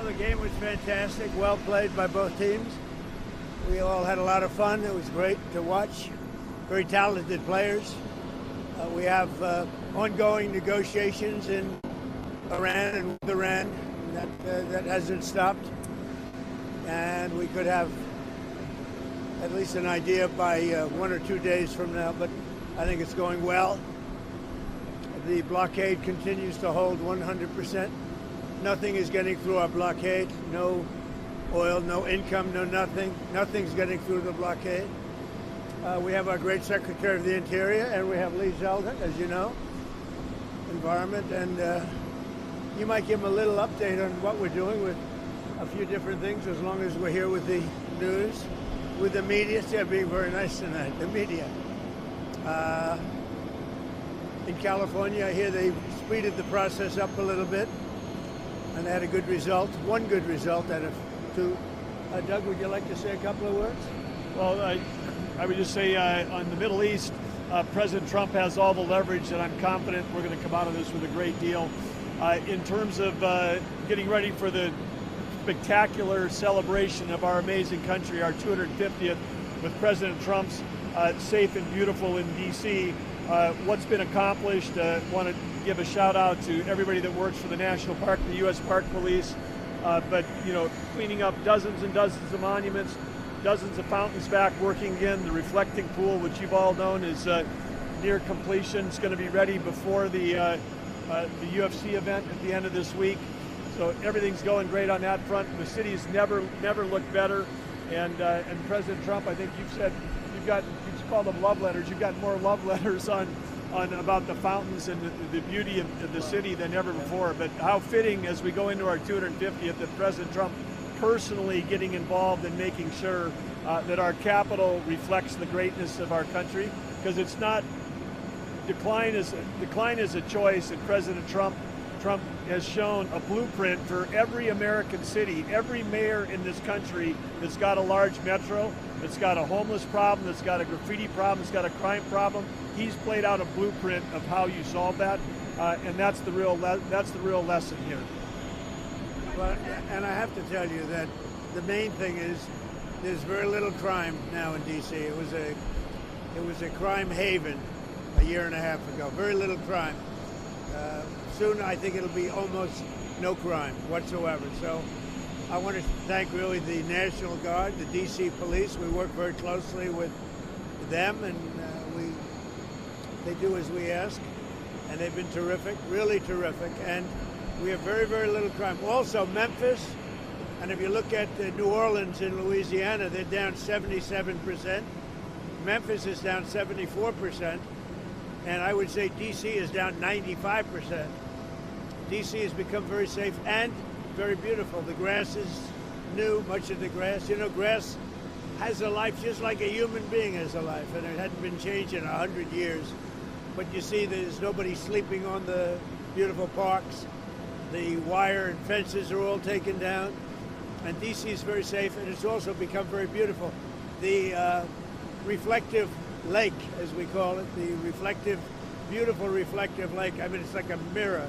the game was fantastic. Well played by both teams. We all had a lot of fun. It was great to watch. Very talented players. We have ongoing negotiations in Iran and with Iran. That hasn't stopped. And we could have at least an idea by 1 or 2 days from now, but I think it's going well. The blockade continues to hold 100%. Nothing is getting through our blockade. No oil, no income, no nothing. Nothing's getting through the blockade. We have our great Secretary of the Interior, and we have Lee Zeldin, as you know, Environment, and you might give him a little update on what we're doing with a few different things, as long as we're here with the news, with the media. They're being very nice tonight, the media. In California, I hear they speeded the process up a little bit, and they had a good result, one good result out of two. Doug, would you like to say a couple of words? Well, I would just say on the Middle East, President Trump has all the leverage, and I'm confident we're going to come out of this with a great deal. In terms of getting ready for the spectacular celebration of our amazing country, our 250th, with President Trump's Safe and Beautiful in D.C., what's been accomplished. Want to give a shout out to everybody that works for the National Park, the U.S. Park Police, but cleaning up dozens and dozens of monuments, dozens of fountains back working again. The reflecting pool, which you've all known is near completion. It's going to be ready before the UFC event at the end of this week. So everything's going great on that front. The city's never looked better, and President Trump, I think you've said you've called them love letters. You've got more love letters on about the fountains and the beauty of the city than ever before. But how fitting as we go into our 250th that President Trump personally getting involved in making sure that our capital reflects the greatness of our country, because it's not decline is a choice, and President Trump has shown a blueprint for every American city, every mayor in this country that's got a large metro, that's got a homeless problem, that's got a graffiti problem, that's got a crime problem. He's played out a blueprint of how you solve that, and that's the real lesson here. Well, and I have to tell you that the main thing is there's very little crime now in D.C. It was a crime haven a year and a half ago. Very little crime. Soon I think it'll be almost no crime whatsoever. So I want to thank really the National Guard, the D.C. Police. We work very closely with them, and they do as we ask, and they've been terrific, really terrific. And we have very, very little crime. Also, Memphis, and if you look at New Orleans in Louisiana, they're down 77%. Memphis is down 74%. And I would say D.C. is down 95%. D.C. has become very safe and very beautiful. The grass is new, much of the grass. Grass has a life just like a human being has a life, and it hadn't been changed in 100 years. But you see there's nobody sleeping on the beautiful parks. The wire and fences are all taken down. And D.C. is very safe, and it's also become very beautiful. The reflective lake, as we call it, the beautiful reflective lake. I mean, it's like a mirror,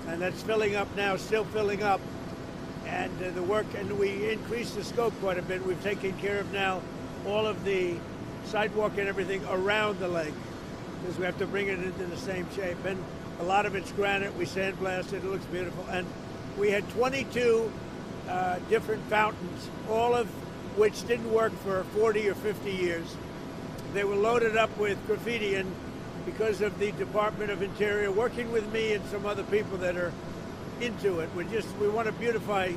and that's filling up now, still filling up. And the work, and we increased the scope quite a bit. We've taken care of now all of the sidewalk and everything around the lake, because we have to bring it into the same shape. And a lot of it's granite. We sandblasted. It looks beautiful. And we had 22 different fountains, all of which didn't work for 40 or 50 years. They were loaded up with graffiti, and because of the Department of Interior working with me and some other people that are into it, we want to beautify.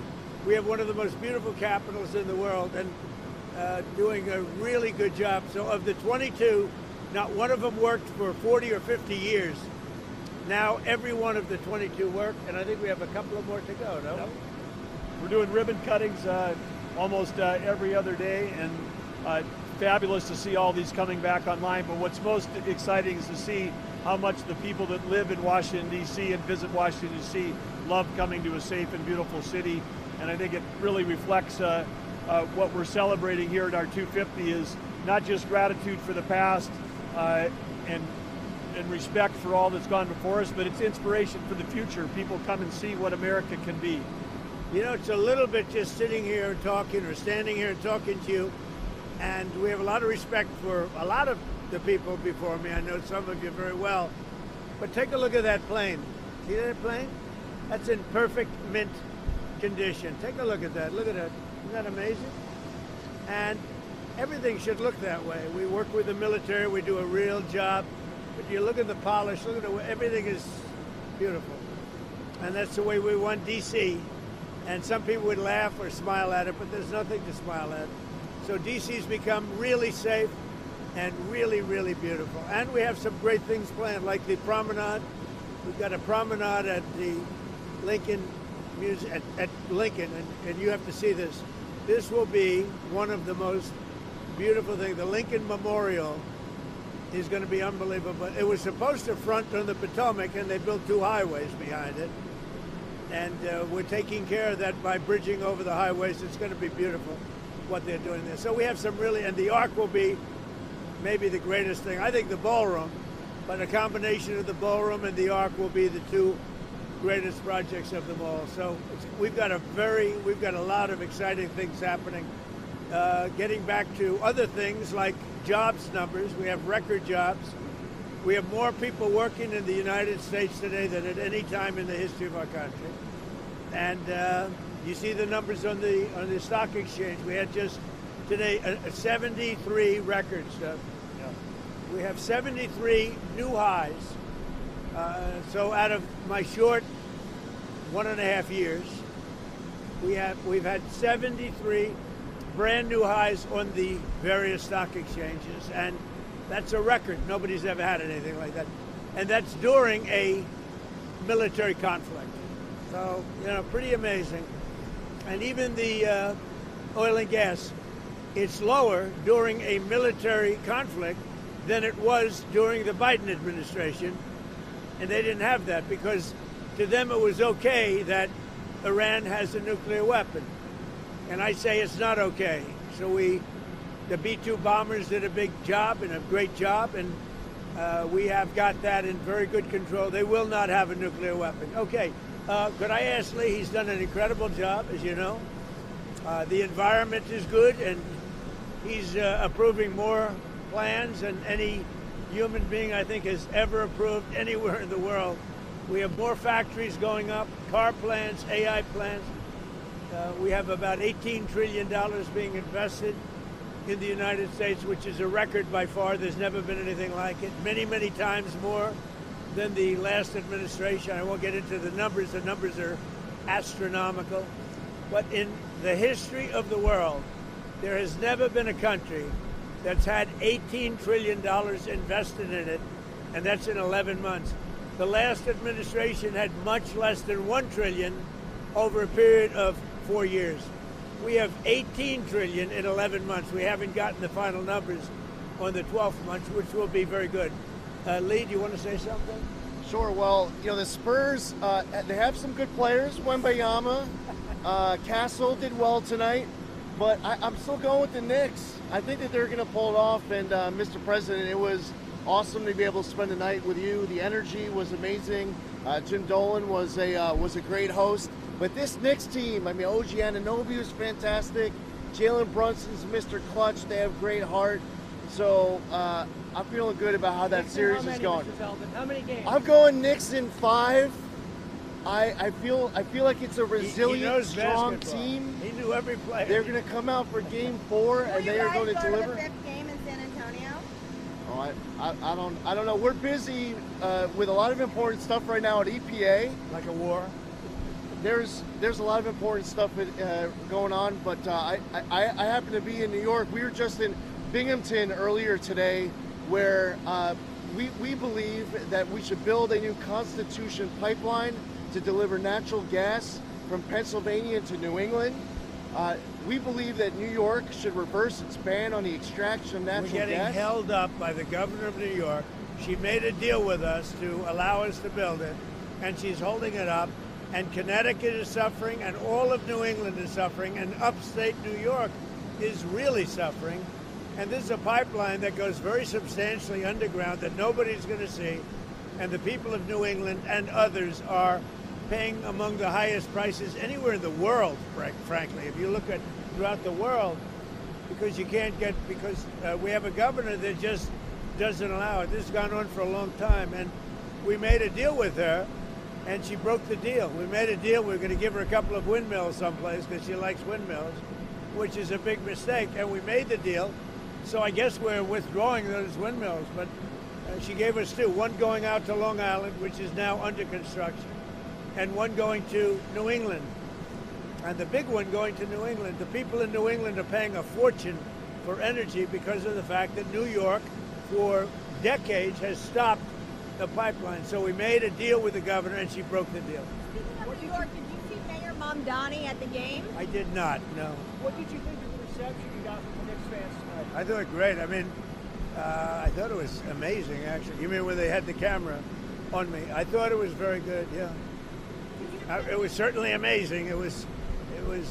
We have one of the most beautiful capitals in the world, and doing a really good job. So of the 22, not one of them worked for 40 or 50 years. Now every one of the 22 work, and I think we have a couple of more to go, no? Yep. We're doing ribbon cuttings almost every other day, and fabulous to see all these coming back online. But what's most exciting is to see how much the people that live in Washington, D.C. and visit Washington, D.C. love coming to a safe and beautiful city. And I think it really reflects what we're celebrating here at our 250 is not just gratitude for the past and respect for all that's gone before us, but it's inspiration for the future. People come and see what America can be. You know, it's a little bit just sitting here and talking or standing here and talking to you. And we have a lot of respect for a lot of the people before me. I know some of you very well. But take a look at that plane. See that plane? That's in perfect mint condition. Take a look at that. Look at that. Isn't that amazing? And everything should look that way. We work with the military. We do a real job. But you look at the polish. Look at the way everything is beautiful. And that's the way we won D.C. And some people would laugh or smile at it, but there's nothing to smile at. So D.C.'s become really safe and really, really beautiful. And we have some great things planned, like the promenade. We've got a promenade at the Lincoln Museum, at Lincoln, and you have to see this. This will be one of the most beautiful things. The Lincoln Memorial is going to be unbelievable. It was supposed to front on the Potomac, and they built 2 highways behind it. And we're taking care of that by bridging over the highways. It's going to be beautiful what they're doing there. So we have some really, and the Ark will be maybe the greatest thing. I think the ballroom, but a combination of the ballroom and the Ark will be the 2 greatest projects of them all. So we've got a lot of exciting things happening. Getting back to other things like jobs numbers, we have record jobs. We have more people working in the United States today than at any time in the history of our country. And you see the numbers on the stock exchange. We had just today 73 records. We have 73 new highs. So out of my short 1.5 years, we've had 73 brand new highs on the various stock exchanges, and that's a record. Nobody's ever had anything like that, and that's during a military conflict. So pretty amazing. And even the oil and gas, it's lower during a military conflict than it was during the Biden administration. And they didn't have that because to them it was okay that Iran has a nuclear weapon. And I say it's not okay. So the B-2 bombers did a big job and a great job, and we have got that in very good control. They will not have a nuclear weapon. Okay, could I ask Lee? He's done an incredible job, as you know. The environment is good, and he's approving more plans than any human being, I think, has ever approved anywhere in the world. We have more factories going up, car plants, AI plants. We have about $18 trillion being invested in the United States, which is a record by far. There's never been anything like it. Many, many times more than the last administration. I won't get into the numbers. The numbers are astronomical. But in the history of the world, there has never been a country that's had $18 trillion invested in it, and that's in 11 months. The last administration had much less than $1 trillion over a period of 4 years. We have $18 trillion in 11 months. We haven't gotten the final numbers on the 12th month, which will be very good. Lee, do you want to say something? Sure. Well, the Spurs, they have some good players. Wembayama, Castle did well tonight, but I'm still going with the Knicks. I think that they're going to pull it off. And Mr. President, it was awesome to be able to spend the night with you. The energy was amazing. Jim Dolan was a great host. But this Knicks team, OG Anunoby was fantastic. Jalen Brunson's Mr. Clutch. They have great heart. So I'm feeling good about how that series is going. How many games? I'm going Knicks in 5. I feel like it's a resilient, strong team. He knew every player. They're going to come out for Game 4, and they are going to deliver. The 5th game in San Antonio? Oh, I don't know. We're busy with a lot of important stuff right now at EPA. Like a war. There's a lot of important stuff going on, but I happen to be in New York. We were just in Binghamton earlier today, where we believe that we should build a new Constitution pipeline to deliver natural gas from Pennsylvania to New England. We believe that New York should reverse its ban on the extraction of natural gas. We're getting held up by the governor of New York. She made a deal with us to allow us to build it, and she's holding it up. And Connecticut is suffering, and all of New England is suffering, and upstate New York is really suffering. And this is a pipeline that goes very substantially underground that nobody's going to see. And the people of New England and others are paying among the highest prices anywhere in the world, frankly. If you look at throughout the world, because we have a governor that just doesn't allow it. This has gone on for a long time, and we made a deal with her, and she broke the deal. We made a deal. We were going to give her a couple of windmills someplace because she likes windmills, which is a big mistake, and we made the deal. So I guess we're withdrawing those windmills, but she gave us two, one going out to Long Island, which is now under construction, and one going to New England. And the big one going to New England, the people in New England are paying a fortune for energy because of the fact that New York, for decades, has stopped the pipeline. So we made a deal with the governor, and she broke the deal. Speaking of New York, did you see Mayor Mamdani at the game? I did not, no. What did you think of the reception you got from the Knicks fans tonight? I thought it great. I mean, I thought it was amazing, actually. You mean when they had the camera on me? I thought it was very good, yeah. It was certainly amazing. It was.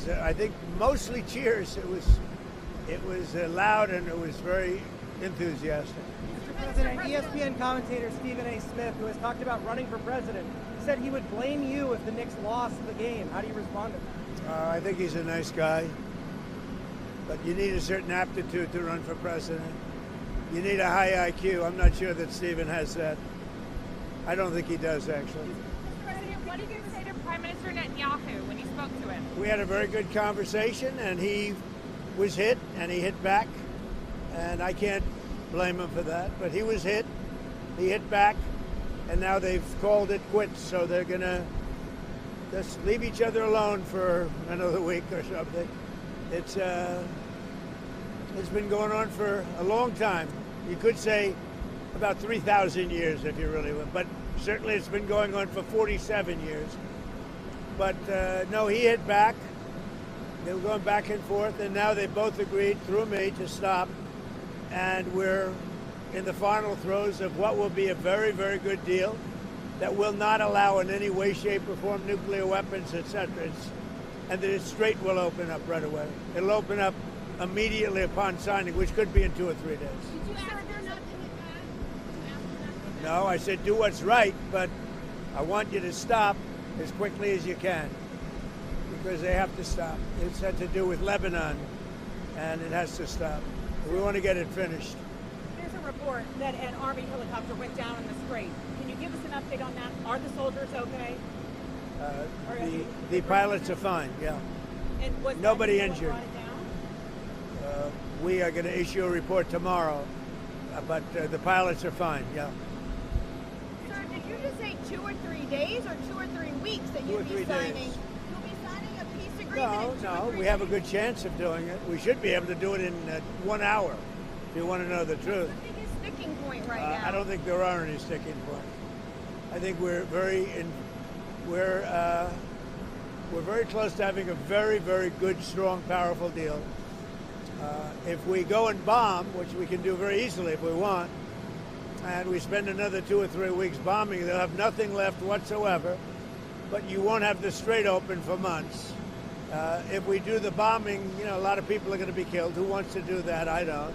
I think mostly cheers. It was loud, and it was very enthusiastic. Mr. President, ESPN commentator Stephen A. Smith, who has talked about running for president, said he would blame you if the Knicks lost the game. How do you respond to that? I think he's a nice guy, but you need a certain aptitude to run for president. You need a high IQ. I'm not sure that Stephen has that. I don't think he does, actually. Mr. President, what did you say to Prime Minister Netanyahu when you spoke to him? We had a very good conversation, and he was hit, and he hit back, and I can't blame him for that. But he was hit, he hit back, and now they've called it quits, so they're going to just leave each other alone for another week or something. It's been going on for a long time. You could say about 3,000 years if you really want, but certainly it's been going on for 47 years. But no, he hit back. They were going back and forth, and now they both agreed through me to stop. And we're in the final throes of what will be a very, very good deal that will not allow in any way, shape, or form nuclear weapons, etc. And the Strait will open up right away. It'll open up immediately upon signing, which could be in 2 or 3 days. Did you ask her not to hit back? No, I said do what's right, but I want you to stop as quickly as you can, because they have to stop. It's had to do with Lebanon, and it has to stop. We want to get it finished. There's a report that an Army helicopter went down in the Strait. Can you give us an update on that? Are the soldiers okay? The pilots are fine, yeah. And was Nobody that what injured. brought it down? We are going to issue a report tomorrow, but the pilots are fine, yeah. Sir, did you just say 2 or 3 days or 2 or 3 weeks that 2 or you'd 3 be signing? days. You'll be signing a peace agreement No, in 2 or 3 we have a days? good chance of doing it. We should be able to do it in 1 hour, if you want to know the truth. What's the biggest sticking point right now? I don't think there are any sticking points. I think we're very close to having a very, very good, strong, powerful deal. If we go and bomb, which we can do very easily if we want, and we spend another 2 or 3 weeks bombing, they'll have nothing left whatsoever, but you won't have the Strait open for months. If we do the bombing, a lot of people are going to be killed. Who wants to do that? I don't.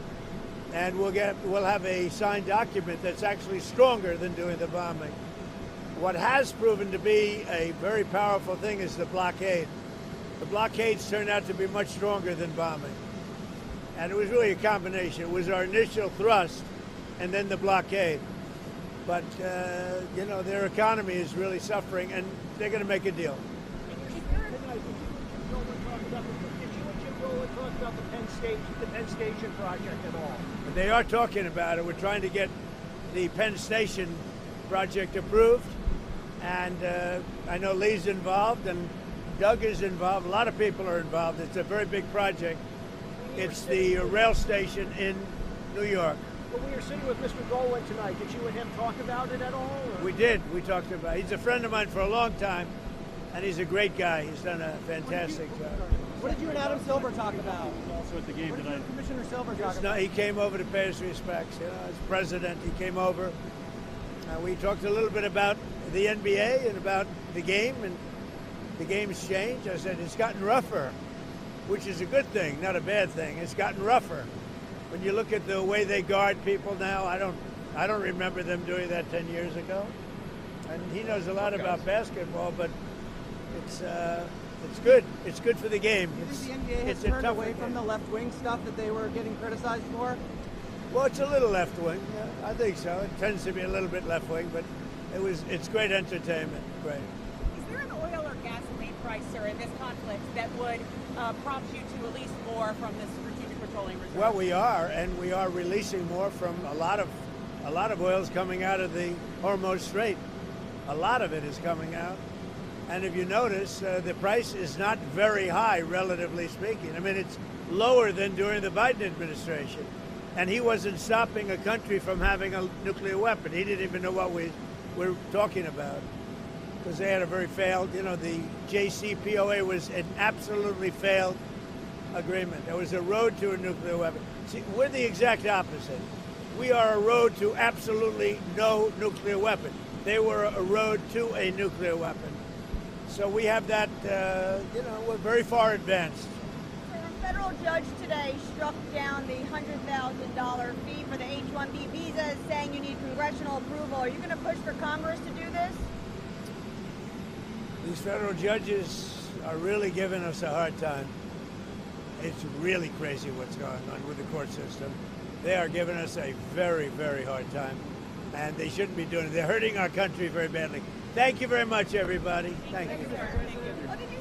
And we'll have a signed document that's actually stronger than doing the bombing. What has proven to be a very powerful thing is the blockade. The blockades turned out to be much stronger than bombing. And it was really a combination. It was our initial thrust and then the blockade. But, their economy is really suffering, and they're going to make a deal. Did you and Jim Rowland talk about the Penn Station project at all? But they are talking about it. We're trying to get the Penn Station project approved. And I know Lee's involved and Doug is involved. A lot of people are involved. It's a very big project. It's the rail station in New York. When we were sitting with Mr. Rowland tonight, did you and him talk about it at all? Or? We did. We talked about it. He's a friend of mine for a long time, and he's a great guy. He's done a fantastic job. What did you and Adam Silver talk about? Also at the game What did you tonight. and Commissioner Silver talk No, about? he came over to pay his respects. As president, he came over. We talked a little bit about the NBA and about the game, and the game's changed. I said it's gotten rougher, which is a good thing, not a bad thing. It's gotten rougher. When you look at the way they guard people now, I don't remember them doing that 10 years ago. And he knows a lot about basketball, but it's good. It's good for the game. Do you It's, think the NBA has it's a turned tougher away game. from the left-wing stuff that they were getting criticized for? Well, it's a little left wing. Yeah, I think so. It tends to be a little bit left wing, but it's great entertainment. Great. Is there an oil or gasoline price, sir, in this conflict that would prompt you to release more from this strategic petroleum reserve? Well, we are, and we are releasing more from a lot of oil's coming out of the Hormuz Strait. A lot of it is coming out, and if you notice, the price is not very high, relatively speaking. I mean, it's lower than during the Biden administration, and he wasn't stopping a country from having a nuclear weapon. He didn't even know what we were talking about, because they had a very failed, the JCPOA was an absolutely failed agreement. There was a road to a nuclear weapon. See, we're the exact opposite. We are a road to absolutely no nuclear weapon. They were a road to a nuclear weapon. So we have that, we're very far advanced. A federal judge today struck down the $100,000 fee for the H-1B visas, saying you need congressional approval. Are you going to push for Congress to do this? These federal judges are really giving us a hard time. It's really crazy what's going on with the court system. They are giving us a very, very hard time, and they shouldn't be doing it. They're hurting our country very badly. Thank you very much, everybody. Thank you. What did you